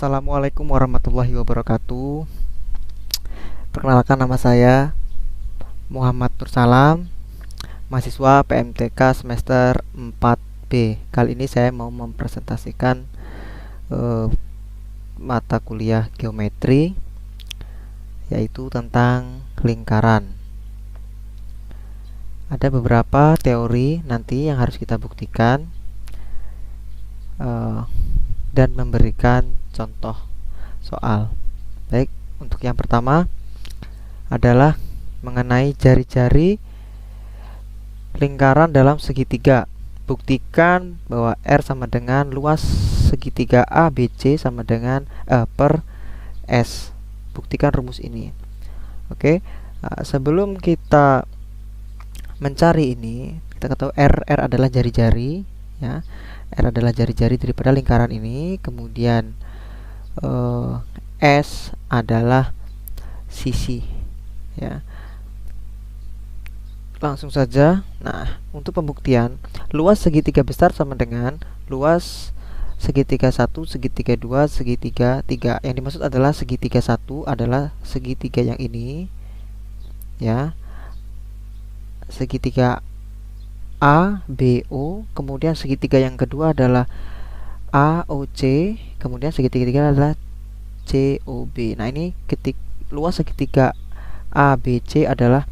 Assalamualaikum warahmatullahi wabarakatuh. Perkenalkan, nama saya Muhammad Nursalam, mahasiswa PMTK semester 4B. Kali ini saya mau mempresentasikan mata kuliah geometri, yaitu tentang lingkaran. Ada beberapa teori nanti yang harus kita buktikan dan memberikan contoh soal. Baik, untuk yang pertama adalah mengenai jari-jari lingkaran dalam segitiga. Buktikan bahwa R sama dengan luas segitiga ABC sama dengan per S. Buktikan rumus ini. Oke, sebelum kita mencari ini, kita ketahui R adalah jari-jari, ya. R adalah jari-jari daripada lingkaran ini. Kemudian S adalah sisi, ya. Langsung saja. Nah, untuk pembuktian, luas segitiga besar sama dengan luas segitiga 1, segitiga 2, segitiga 3. Yang dimaksud adalah segitiga 1 adalah segitiga yang ini, ya. Segitiga ABO, kemudian segitiga yang kedua adalah AOC, kemudian segitiga adalah COB. Nah, ini luas segitiga ABC adalah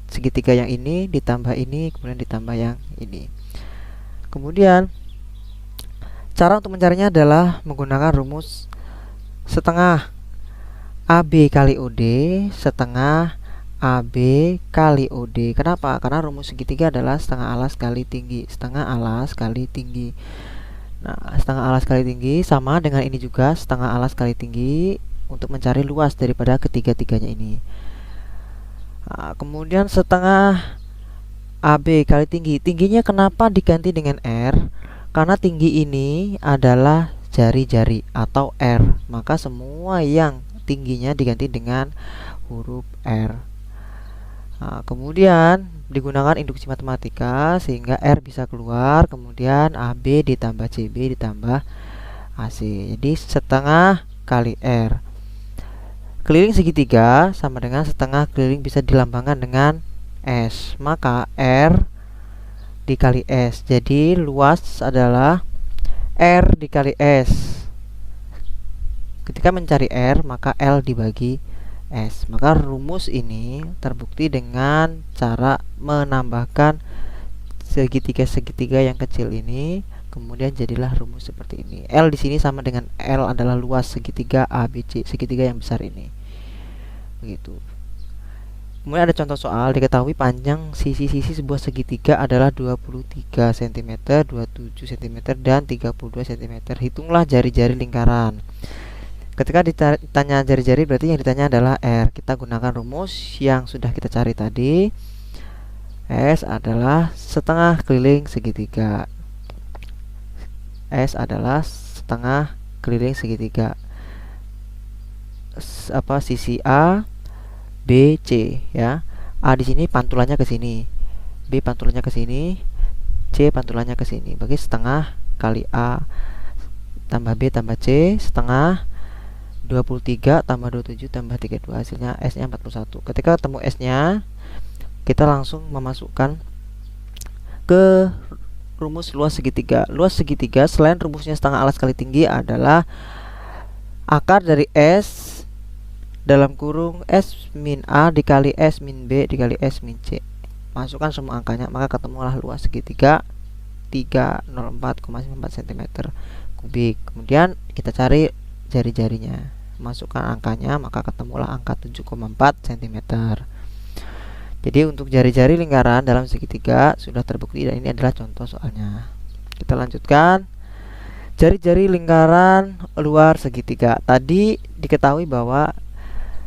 segitiga yang ini ditambah ini, kemudian ditambah yang ini. Kemudian cara untuk mencarinya adalah menggunakan rumus setengah AB kali OD setengah AB kali OD. Kenapa? Karena rumus segitiga adalah setengah alas kali tinggi. Setengah alas kali tinggi. Nah, setengah alas kali tinggi sama dengan ini juga, setengah alas kali tinggi, untuk mencari luas daripada ketiga-tiganya ini. Nah, kemudian setengah AB kali tinggi. Tingginya kenapa diganti dengan R? Karena tinggi ini adalah jari-jari atau R. Maka semua yang tingginya diganti dengan huruf R. Nah, kemudian digunakan induksi matematika sehingga R bisa keluar, kemudian AB ditambah CB ditambah AC. Jadi setengah kali R. Keliling segitiga sama dengan setengah keliling bisa dilambangkan dengan S. Maka R dikali S. Jadi luas adalah R dikali S. Ketika mencari R, maka L dibagi S. Maka rumus ini terbukti dengan cara menambahkan segitiga-segitiga yang kecil ini, kemudian jadilah rumus seperti ini. L di sini sama dengan L adalah luas segitiga ABC, segitiga yang besar ini. Begitu. Kemudian ada contoh soal, diketahui panjang sisi-sisi sebuah segitiga adalah 23 cm, 27 cm, dan 32 cm. Hitunglah jari-jari lingkaran. Ketika ditanya jari-jari, berarti yang ditanya adalah R. Kita gunakan rumus yang sudah kita cari tadi. S adalah setengah keliling segitiga. S adalah setengah keliling segitiga. Sisi A, B, C, ya. A di sini pantulannya ke sini, B pantulannya ke sini, C pantulannya ke sini. Bagi setengah kali A tambah B tambah C, setengah 23 tambah 27 tambah 32, hasilnya S nya 41. Ketika ketemu S nya, kita langsung memasukkan ke rumus luas segitiga. Luas segitiga selain rumusnya setengah alas kali tinggi adalah akar dari S dalam kurung S min A dikali S min B dikali S min C. Masukkan semua angkanya, maka ketemulah luas segitiga 304,94 cm kubik. Kemudian kita cari jari-jarinya, masukkan angkanya, maka ketemulah angka 7,4 cm. Jadi untuk jari-jari lingkaran dalam segitiga sudah terbukti dan ini adalah contoh soalnya. Kita lanjutkan. Jari-jari lingkaran luar segitiga. Tadi diketahui bahwa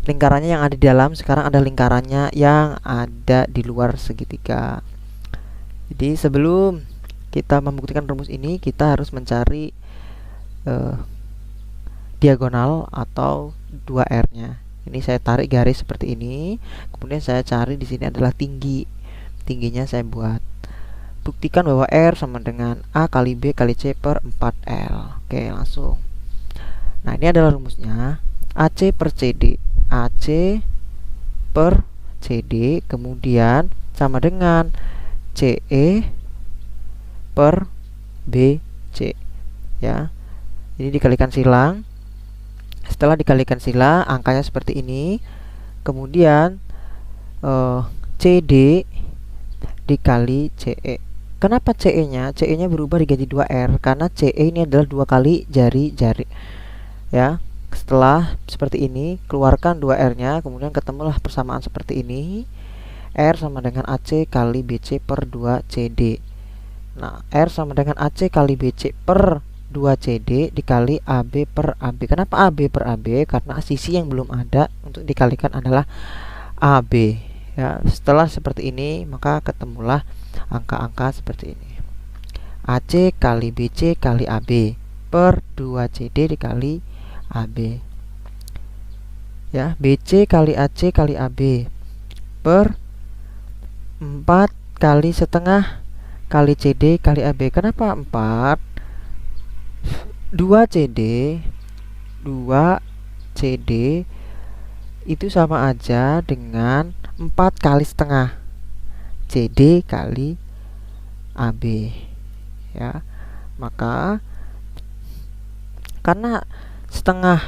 lingkarannya yang ada di dalam, sekarang ada lingkarannya yang ada di luar segitiga. Jadi sebelum kita membuktikan rumus ini, kita harus mencari diagonal atau 2R nya. Ini saya tarik garis seperti ini, kemudian saya cari di sini adalah tinggi. Tingginya saya buat. Buktikan bahwa R sama dengan A kali B kali C per 4L. Oke, langsung. Nah, ini adalah rumusnya. AC per CD. AC per CD kemudian sama dengan CE per BC, ya. Ini dikalikan silang. Setelah dikalikan silang, angkanya seperti ini. Kemudian CD dikali CE. Kenapa CE-nya? CE-nya berubah diganti 2R karena CE ini adalah 2 kali jari-jari. Ya. Setelah seperti ini, keluarkan 2R-nya, kemudian ketemulah persamaan seperti ini. R sama dengan AC kali BC per 2CD. Nah, R sama dengan AC kali BC per 2CD dikali AB per AB. Kenapa AB per AB? Karena sisi yang belum ada untuk dikalikan adalah AB. Ya, setelah seperti ini, maka ketemulah angka-angka seperti ini. AC kali BC kali AB per 2CD dikali AB. Ya, BC kali AC kali AB per 4 kali setengah kali CD kali AB. Kenapa 4? 2 CD itu sama aja dengan 4 kali setengah CD kali AB, ya. Maka karena setengah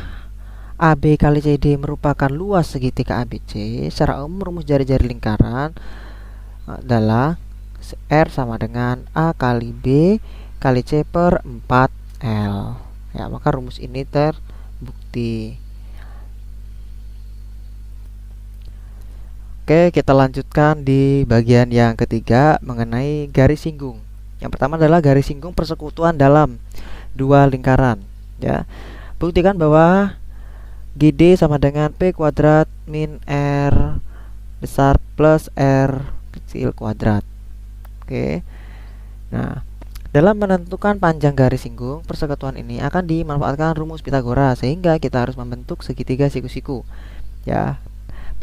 AB kali CD merupakan luas segitiga ABC, secara umum rumus jari-jari lingkaran adalah R sama dengan A kali B kali C per 4L. Ya, maka rumus ini terbukti. Oke, kita lanjutkan di bagian yang ketiga mengenai garis singgung. Yang pertama adalah garis singgung persekutuan dalam dua lingkaran, ya. Buktikan bahwa GD sama dengan P kuadrat min R besar plus R kecil kuadrat. Oke. Nah, dalam menentukan panjang garis singgung persekutuan ini akan dimanfaatkan rumus Pitagoras sehingga kita harus membentuk segitiga siku-siku. Ya.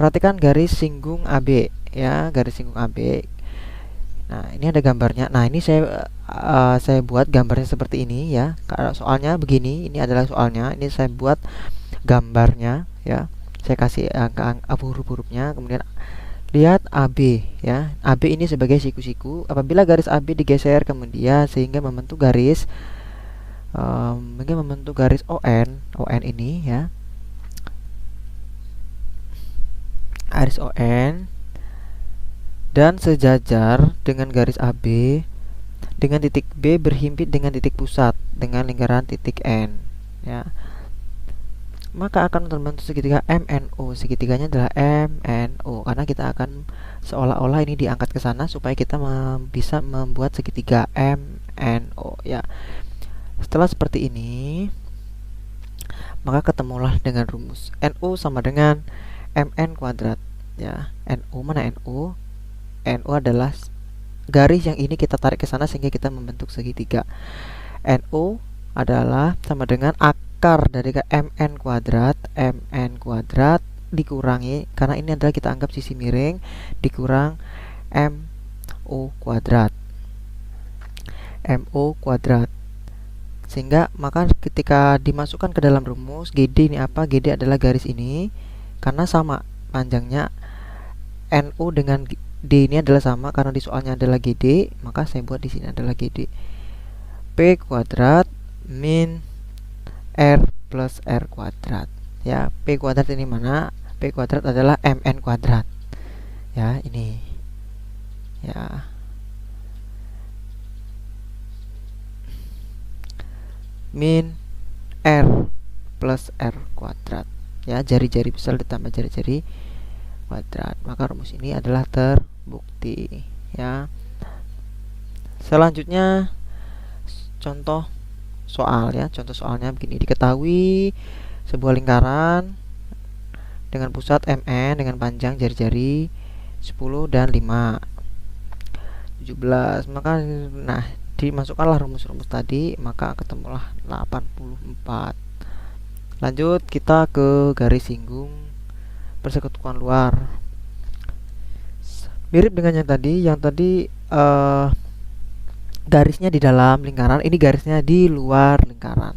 Perhatikan garis singgung AB, ya, garis singgung AB. Nah, ini ada gambarnya. Nah, ini saya buat gambarnya seperti ini, ya. Kalau soalnya begini, ini adalah soalnya. Ini saya buat gambarnya, ya. Saya kasih angka huruf-hurufnya, kemudian lihat AB, ya. AB ini sebagai siku-siku. Apabila garis AB digeser kemudian sehingga membentuk garis ON ini, ya. Garis ON dan sejajar dengan garis AB dengan titik B berhimpit dengan titik pusat dengan lingkaran titik N, ya. Maka akan terbentuk segitiga MNO. Segitiganya adalah MNO karena kita akan seolah-olah ini diangkat ke sana supaya kita bisa membuat segitiga MNO, ya. Setelah seperti ini, maka ketemulah dengan rumus NO sama dengan MN kuadrat, ya. NO mana NO? NO adalah garis yang ini kita tarik ke sana sehingga kita membentuk segitiga. NO adalah sama dengan akar dari MN kuadrat dikurangi, karena ini adalah kita anggap sisi miring, dikurang MO kuadrat. MO kuadrat. Sehingga maka ketika dimasukkan ke dalam rumus GD ini apa? GD adalah garis ini. Karena sama panjangnya NO dengan D ini adalah sama karena di soalnya adalah GD, maka saya buat di sini adalah GD. P kuadrat min R plus R kuadrat, ya. P kuadrat ini mana? P kuadrat adalah MN kuadrat, ya, ini, ya. Min R plus R kuadrat, ya, jari-jari besar ditambah jari-jari kuadrat, maka rumus ini adalah terbukti, ya. Selanjutnya contoh soal, ya. Contoh soalnya begini: diketahui sebuah lingkaran dengan pusat MN dengan panjang jari-jari 10 dan 5 17, maka dimasukkanlah rumus-rumus tadi, maka ketemulah 84. Lanjut kita ke garis singgung persekutuan luar. Mirip dengan yang tadi garisnya di dalam lingkaran, ini garisnya di luar lingkaran.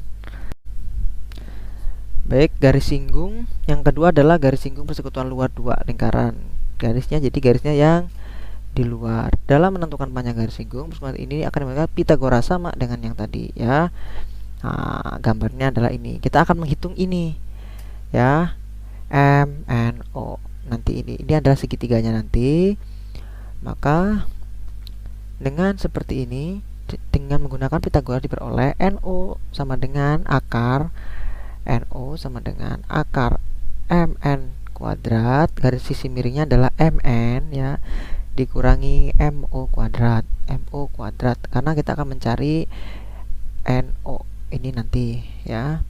Baik, garis singgung yang kedua adalah garis singgung persekutuan luar dua lingkaran. Garisnya jadi garisnya yang di luar. Dalam menentukan panjang garis singgung, persekutuan ini akan menggunakan Pitagoras sama dengan yang tadi ya. Nah, gambarnya adalah ini. Kita akan menghitung ini ya. M, N, O. Nanti ini adalah segitiganya nanti. Maka dengan seperti ini, dengan menggunakan Pitagoras diperoleh NO sama dengan akar NO sama dengan akar MN kuadrat, garis sisi miringnya adalah MN ya, dikurangi MO kuadrat. MO kuadrat karena kita akan mencari NO ini nanti ya.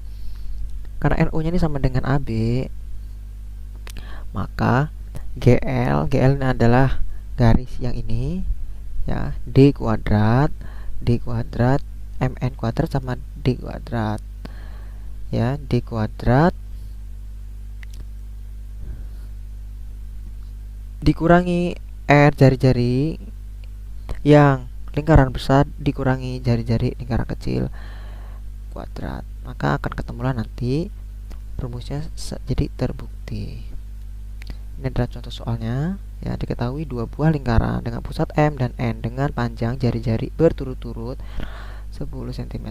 Karena NO nya ini sama dengan AB, maka GL ini adalah garis yang ini ya, D kuadrat MN kuadrat sama D kuadrat ya, D kuadrat dikurangi R jari-jari yang lingkaran besar dikurangi jari-jari lingkaran kecil kuadrat, maka akan ketemulah nanti rumusnya jadi terbukti. Ini adalah contoh soalnya ya. Diketahui dua buah lingkaran dengan pusat M dan N dengan panjang jari-jari berturut-turut 10 cm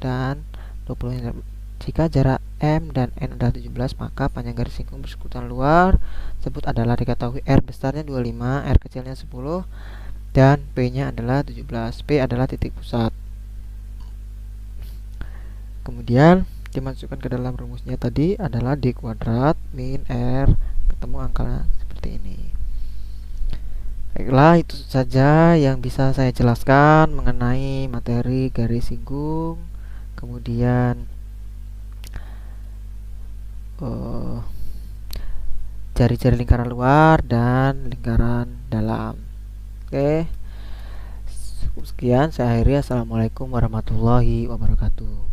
dan 20 cm. Jika jarak M dan N adalah 17, maka panjang garis singgung persekutuan luar tersebut adalah, diketahui R besarnya 25, R kecilnya 10, dan P nya adalah 17. P adalah titik pusat. Kemudian dimasukkan ke dalam rumusnya tadi adalah D kuadrat min R, ketemu angkanya seperti ini. Baiklah, itu saja yang bisa saya jelaskan mengenai materi garis singgung, kemudian jari-jari lingkaran luar dan lingkaran dalam. Oke, sekian saya akhiri. Assalamualaikum warahmatullahi wabarakatuh.